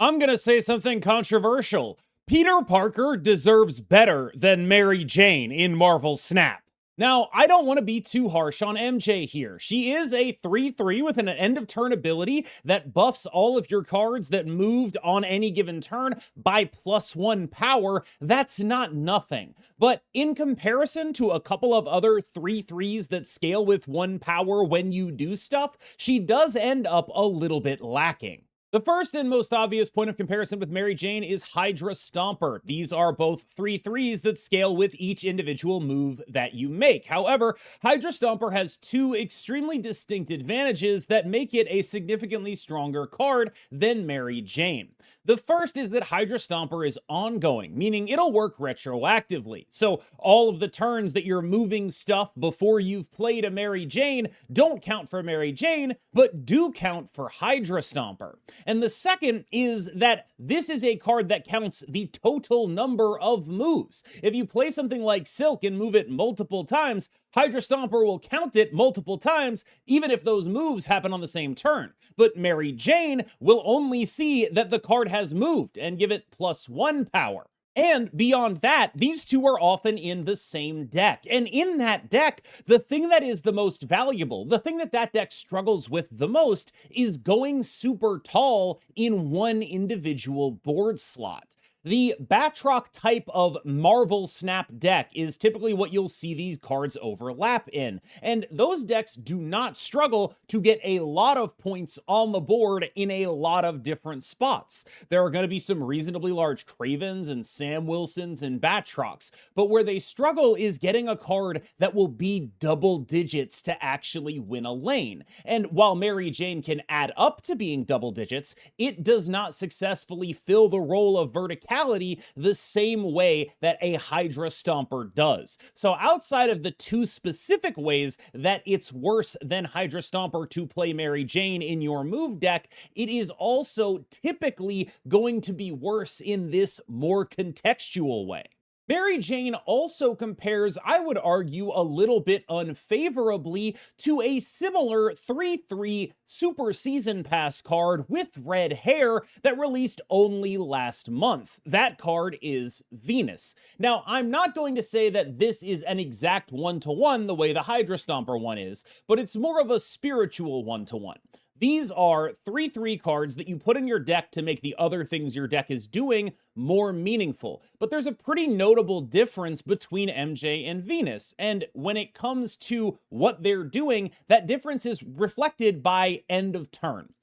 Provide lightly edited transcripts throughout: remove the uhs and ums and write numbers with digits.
I'm gonna say something controversial. Peter Parker deserves better than Mary Jane in Marvel Snap. Now, I don't want to be too harsh on MJ here. She is a 3/3 with an end of turn ability that buffs all of your cards that moved on any given turn by +1 power. That's not nothing. But in comparison to a couple of other 3/3s that scale with 1 power when you do stuff, she does end up a little bit lacking. The first and most obvious point of comparison with Mary Jane is Hydra Stomper. These are both 3/3s that scale with each individual move that you make. However, Hydra Stomper has two extremely distinct advantages that make it a significantly stronger card than Mary Jane. The first is that Hydra Stomper is ongoing, meaning it'll work retroactively. So all of the turns that you're moving stuff before you've played a Mary Jane don't count for Mary Jane, but do count for Hydra Stomper. And the second is that this is a card that counts the total number of moves. If you play something like Silk and move it multiple times, Hydra Stomper will count it multiple times, even if those moves happen on the same turn. But Mary Jane will only see that the card has moved and give it +1 power. And beyond that, these two are often in the same deck. And in that deck, the thing that is the most valuable, the thing that deck struggles with the most, is going super tall in one individual board slot. The Batroc type of Marvel Snap deck is typically what you'll see these cards overlap in, and those decks do not struggle to get a lot of points on the board in a lot of different spots. There are going to be some reasonably large Cravens and Sam Wilsons and Batrocs, but where they struggle is getting a card that will be double digits to actually win a lane. And while Mary Jane can add up to being double digits, it does not successfully fill the role of verticality the same way that a Hydra Stomper does. So outside of the two specific ways that it's worse than Hydra Stomper to play Mary Jane in your move deck, it is also typically going to be worse in this more contextual way. Mary Jane also compares, I would argue, a little bit unfavorably to a similar 3/3 Super Season Pass card with red hair that released only last month. That card is Venus. Now, I'm not going to say that this is an exact one-to-one the way the Hydra Stomper one is, but it's more of a spiritual one-to-one. These are 3/3 cards that you put in your deck to make the other things your deck is doing more meaningful. But there's a pretty notable difference between MJ and Venus. And when it comes to what they're doing, that difference is reflected by end of turn.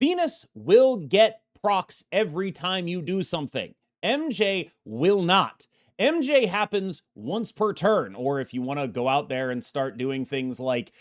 Venus will get procs every time you do something. MJ will not. MJ happens once per turn, or if you want to go out there and start doing things like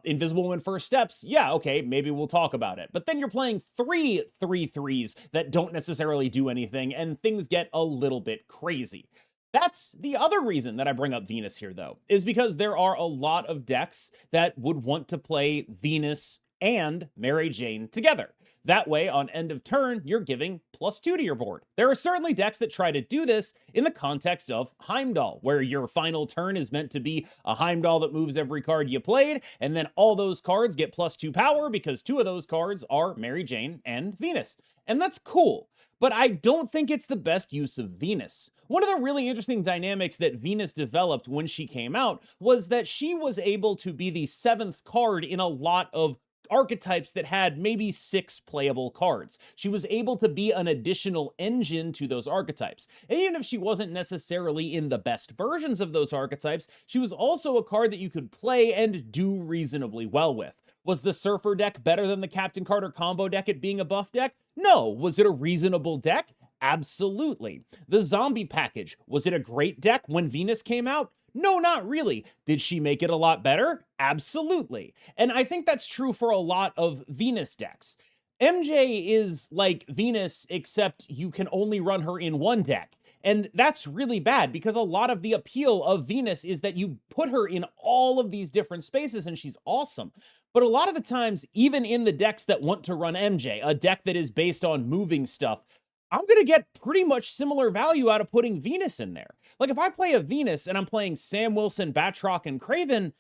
Invisible Woman First Steps, yeah, okay, maybe we'll talk about it. But then you're playing 3/3s that don't necessarily do anything, and things get a little bit crazy. That's the other reason that I bring up Venus here, though, is because there are a lot of decks that would want to play Venus and Mary Jane together. That way, on end of turn, you're giving +2 to your board. There are certainly decks that try to do this in the context of Heimdall, where your final turn is meant to be a Heimdall that moves every card you played, and then all those cards get +2 power because two of those cards are Mary Jane and Venus. And that's cool, but I don't think it's the best use of Venus. One of the really interesting dynamics that Venus developed when she came out was that she was able to be the 7th card in a lot of archetypes that had maybe 6 playable cards. She was able to be an additional engine to those archetypes. And even if she wasn't necessarily in the best versions of those archetypes, she was also a card that you could play and do reasonably well with. Was the Surfer deck better than the Captain Carter combo deck at being a buff deck? No. Was it a reasonable deck? Absolutely. The Zombie package, was it a great deck when Venus came out? No, not really. Did she make it a lot better? Absolutely. And I think that's true for a lot of Venus decks. MJ is like Venus, except you can only run her in one deck. And that's really bad because a lot of the appeal of Venus is that you put her in all of these different spaces and she's awesome. But a lot of the times, even in the decks that want to run MJ, a deck that is based on moving stuff, I'm going to get pretty much similar value out of putting Venus in there. Like if I play a Venus and I'm playing Sam Wilson, Batroc, and Craven,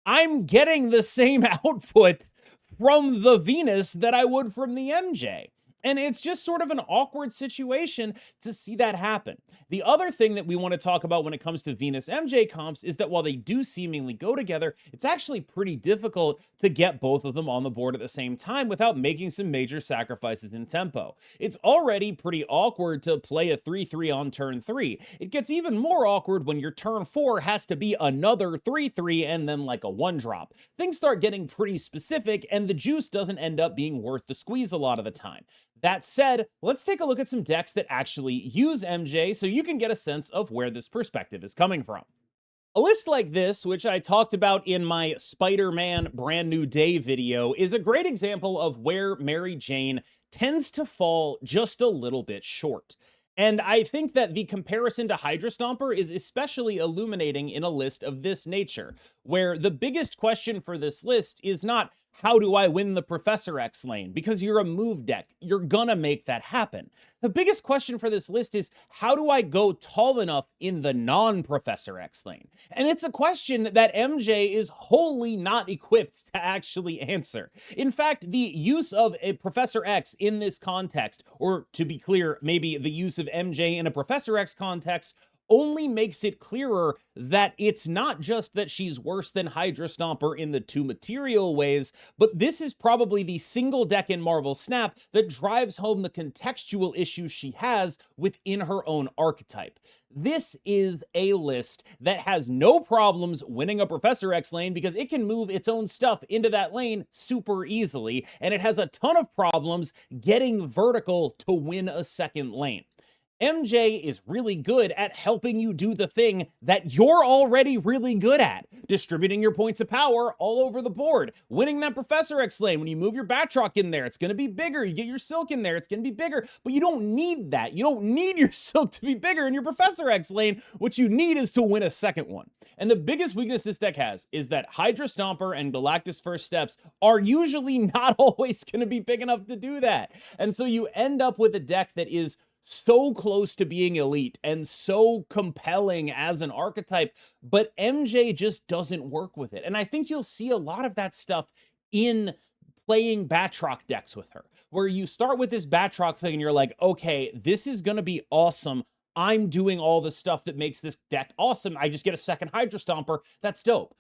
I'm getting the same output from the Venus that I would from the MJ. And it's just sort of an awkward situation to see that happen. The other thing that we want to talk about when it comes to Venus MJ comps is that while they do seemingly go together, it's actually pretty difficult to get both of them on the board at the same time without making some major sacrifices in tempo. It's already pretty awkward to play a 3-3 on turn 3. It gets even more awkward when your turn 4 has to be another 3-3 and then like a 1-drop. Things start getting pretty specific, and the juice doesn't end up being worth the squeeze a lot of the time. That said, let's take a look at some decks that actually use MJ so you can get a sense of where this perspective is coming from. A list like this, which I talked about in my Spider-Man Brand New Day video, is a great example of where Mary Jane tends to fall just a little bit short. And I think that the comparison to Hydra Stomper is especially illuminating in a list of this nature, where the biggest question for this list is not, how do I win the Professor X lane? Because you're a move deck. You're gonna make that happen. The biggest question for this list is, how do I go tall enough in the non-Professor X lane? And it's a question that MJ is wholly not equipped to actually answer. In fact, the use of a Professor X in this context, or to be clear, maybe the use of MJ in a Professor X context, only makes it clearer that it's not just that she's worse than Hydra Stomper in the two material ways, but this is probably the single deck in Marvel Snap that drives home the contextual issues she has within her own archetype. This is a list that has no problems winning a Professor X lane because it can move its own stuff into that lane super easily, and it has a ton of problems getting vertical to win a second lane. MJ is really good at helping you do the thing that you're already really good at, distributing your points of power all over the board, winning that Professor X lane. When you move your Batroc in there, it's going to be bigger. You get your Silk in there, it's going to be bigger, but you don't need that. You don't need your Silk to be bigger in your Professor X lane. What you need is to win a second one. And the biggest weakness this deck has is that Hydra Stomper and Galactus First Steps are usually not always going to be big enough to do that. And so you end up with a deck that is so close to being elite and so compelling as an archetype, but MJ just doesn't work with it. And I think you'll see a lot of that stuff in playing Batroc decks with her, where you start with this Batroc thing and you're like, okay, this is going to be awesome. I'm doing all the stuff that makes this deck awesome. I just get a second Hydra Stomper. That's dope.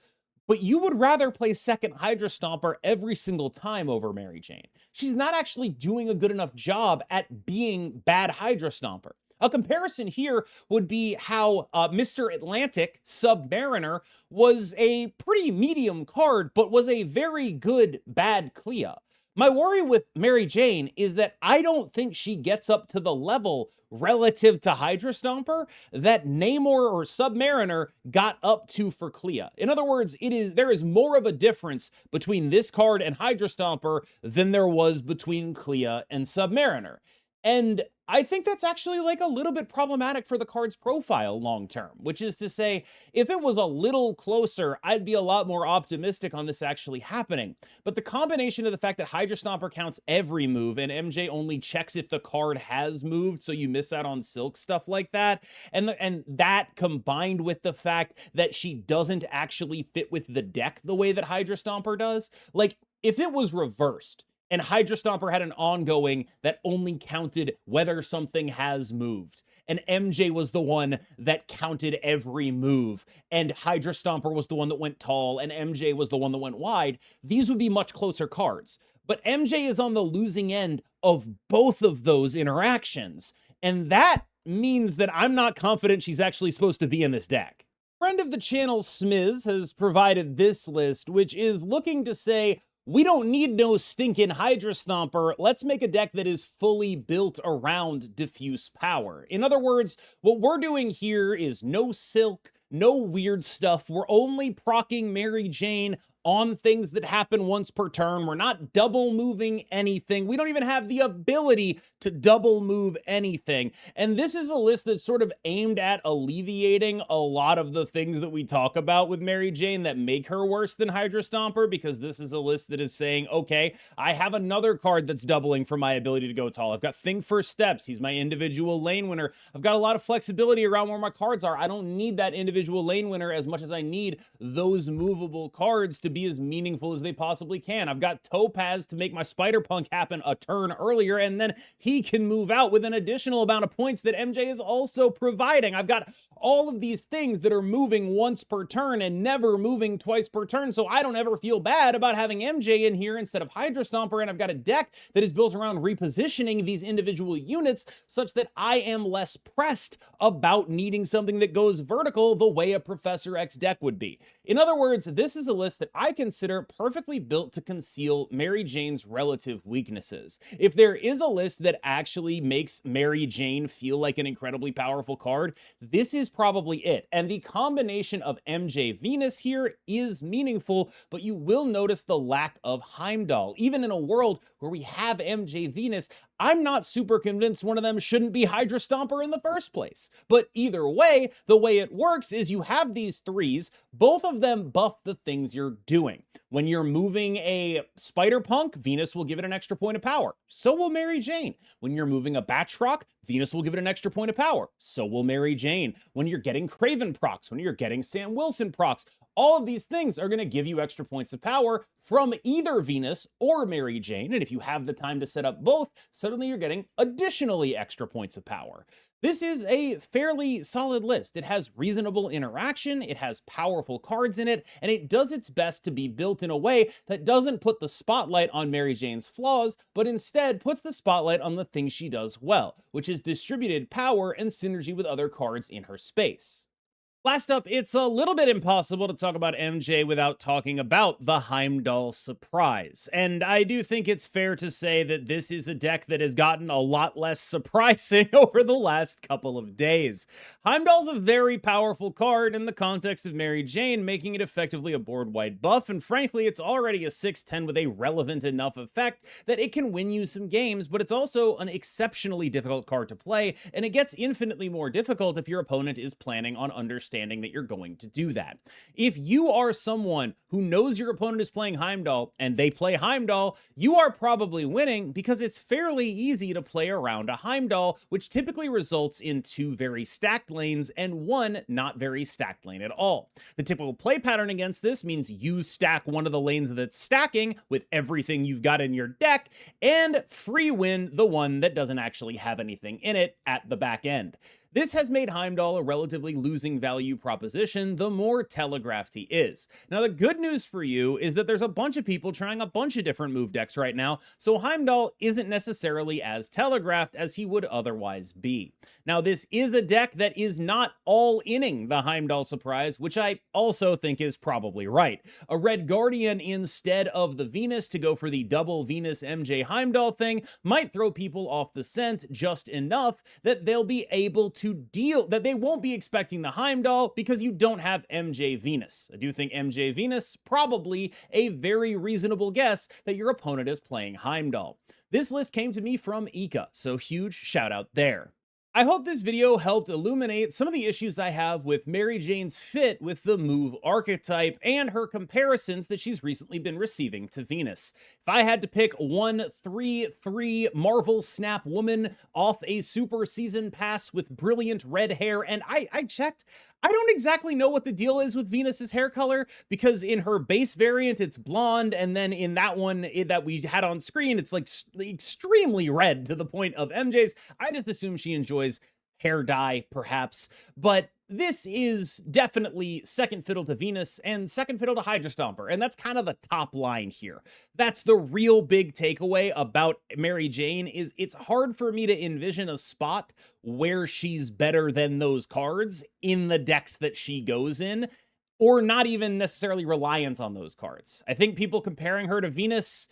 But you would rather play second Hydra Stomper every single time over Mary Jane. She's not actually doing a good enough job at being bad Hydra Stomper. A comparison here would be how Mr. Atlantic, Submariner, was a pretty medium card, but was a very good bad Clea. My worry with Mary Jane is that I don't think she gets up to the level relative to Hydra Stomper that Namor or Submariner got up to for Clea. In other words, there is more of a difference between this card and Hydra Stomper than there was between Clea and Submariner. And I think that's actually like a little bit problematic for the card's profile long term, which is to say, if it was a little closer, I'd be a lot more optimistic on this actually happening. But the combination of the fact that Hydra Stomper counts every move and MJ only checks if the card has moved, so you miss out on Silk, stuff like that, and that combined with the fact that she doesn't actually fit with the deck the way that Hydra Stomper does, like if it was reversed, and Hydra Stomper had an ongoing that only counted whether something has moved, and MJ was the one that counted every move, and Hydra Stomper was the one that went tall, and MJ was the one that went wide, these would be much closer cards. But MJ is on the losing end of both of those interactions, and that means that I'm not confident she's actually supposed to be in this deck. Friend of the channel, Smiz, has provided this list, which is looking to say, we don't need no stinking Hydra Stomper. Let's make a deck that is fully built around diffuse power. In other words, what we're doing here is no Silk, no weird stuff. We're only proccing Mary Jane on things that happen once per turn. We're not double moving anything. We don't even have the ability to double move anything. And this is a list that's sort of aimed at alleviating a lot of the things that we talk about with Mary Jane that make her worse than Hydra Stomper, because this is a list that is saying, okay, I have another card that's doubling for my ability to go tall. I've got Think First Steps. He's my individual lane winner. I've got a lot of flexibility around where my cards are. I don't need that individual lane winner as much as I need those movable cards to be as meaningful as they possibly can. I've got Topaz to make my Spider-Punk happen a turn earlier, and then he can move out with an additional amount of points that MJ is also providing. I've got all of these things that are moving once per turn and never moving twice per turn, so I don't ever feel bad about having MJ in here instead of Hydra Stomper, and I've got a deck that is built around repositioning these individual units such that I am less pressed about needing something that goes vertical the way a Professor X deck would be. In other words, this is a list that I consider perfectly built to conceal Mary Jane's relative weaknesses. If there is a list that actually makes Mary Jane feel like an incredibly powerful card, this is probably it. And the combination of MJ Venus here is meaningful, but you will notice the lack of Heimdall. Even in a world where we have MJ Venus, I'm not super convinced one of them shouldn't be Hydra Stomper in the first place. But either way, the way it works is you have these threes, both of them buff the things you're doing. When you're moving a Spider-Punk, Venus will give it an extra point of power. So will Mary Jane. When you're moving a Batroc, Venus will give it an extra point of power. So will Mary Jane. When you're getting Craven procs, when you're getting Sam Wilson procs, all of these things are going to give you extra points of power from either Venus or Mary Jane. And if you have the time to set up both, suddenly you're getting additionally extra points of power. This is a fairly solid list. It has reasonable interaction, it has powerful cards in it, and it does its best to be built in a way that doesn't put the spotlight on Mary Jane's flaws, but instead puts the spotlight on the things she does well, which is distributed power and synergy with other cards in her space. Last up, it's a little bit impossible to talk about MJ without talking about the Heimdall surprise. And I do think it's fair to say that this is a deck that has gotten a lot less surprising over the last couple of days. Heimdall's a very powerful card in the context of Mary Jane, making it effectively a board-wide buff, and frankly, it's already a 6/10 with a relevant enough effect that it can win you some games, but it's also an exceptionally difficult card to play, and it gets infinitely more difficult if your opponent is planning on understanding that you're going to do that. If you are someone who knows your opponent is playing Heimdall and they play Heimdall, you are probably winning because it's fairly easy to play around a Heimdall, which typically results in 2 very stacked lanes and 1 not very stacked lane at all. The typical play pattern against this means you stack one of the lanes that's stacking with everything you've got in your deck and free win the one that doesn't actually have anything in it at the back end. This has made Heimdall a relatively losing value proposition the more telegraphed he is. Now, the good news for you is that there's a bunch of people trying a bunch of different move decks right now, so Heimdall isn't necessarily as telegraphed as he would otherwise be. Now, this is a deck that is not all-inning the Heimdall surprise, which I also think is probably right. A Red Guardian instead of the Venus to go for the double Venus MJ Heimdall thing might throw people off the scent just enough that they'll be able to that they won't be expecting the Heimdall because you don't have MJ Venus. I do think MJ Venus, probably a very reasonable guess that your opponent is playing Heimdall. This list came to me from Ika, so huge shout out there. I hope this video helped illuminate some of the issues I have with Mary Jane's fit with the move archetype and her comparisons that she's recently been receiving to Venus. If I had to pick one 3/3 Marvel Snap woman off a super season pass with brilliant red hair, and I checked, I don't exactly know what the deal is with Venus's hair color, because in her base variant, it's blonde, and then in that one that we had on screen, it's like extremely red to the point of MJ's. I just assume she enjoys hair dye, perhaps, but this is definitely second fiddle to Venus and second fiddle to Hydra Stomper, and that's kind of the top line here. That's the real big takeaway about Mary Jane, is it's hard for me to envision a spot where she's better than those cards in the decks that she goes in, or not even necessarily reliant on those cards. I think people comparing her to Venus,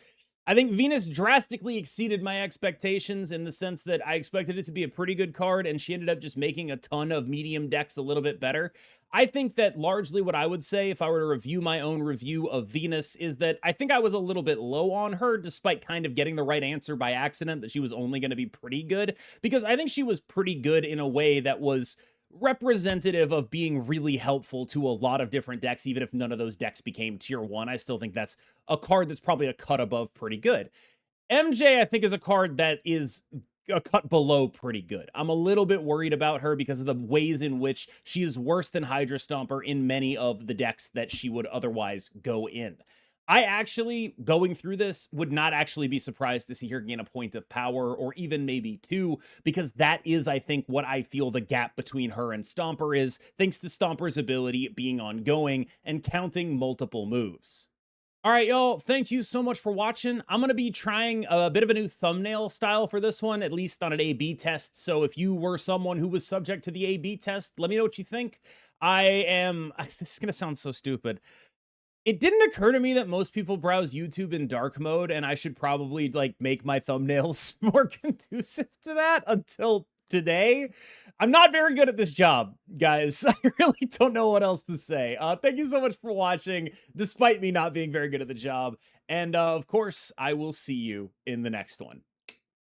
I think Venus drastically exceeded my expectations in the sense that I expected it to be a pretty good card, and she ended up just making a ton of medium decks a little bit better. I think that largely what I would say if I were to review my own review of Venus is that I think I was a little bit low on her, despite kind of getting the right answer by accident that she was only going to be pretty good, because I think she was pretty good in a way that was representative of being really helpful to a lot of different decks. Even if none of those decks became tier 1, I still think that's a card that's probably a cut above pretty good. MJ, I think, is a card that is a cut below pretty good. I'm a little bit worried about her because of the ways in which she is worse than Hydra Stomper in many of the decks that she would otherwise go in. I actually, going through this, would not actually be surprised to see her gain a point of power or even maybe two, because that is, I think, what I feel the gap between her and Stomper is, thanks to Stomper's ability being ongoing and counting multiple moves. All right, y'all, thank you so much for watching. I'm going to be trying a bit of a new thumbnail style for this one, at least on an A/B test. So if you were someone who was subject to the A/B test, let me know what you think. This is going to sound so stupid. It didn't occur to me that most people browse YouTube in dark mode, and I should probably like make my thumbnails more conducive to that until today. I'm not very good at this job, guys. I really don't know what else to say. Thank you so much for watching, despite me not being very good at the job. And of course, I will see you in the next one.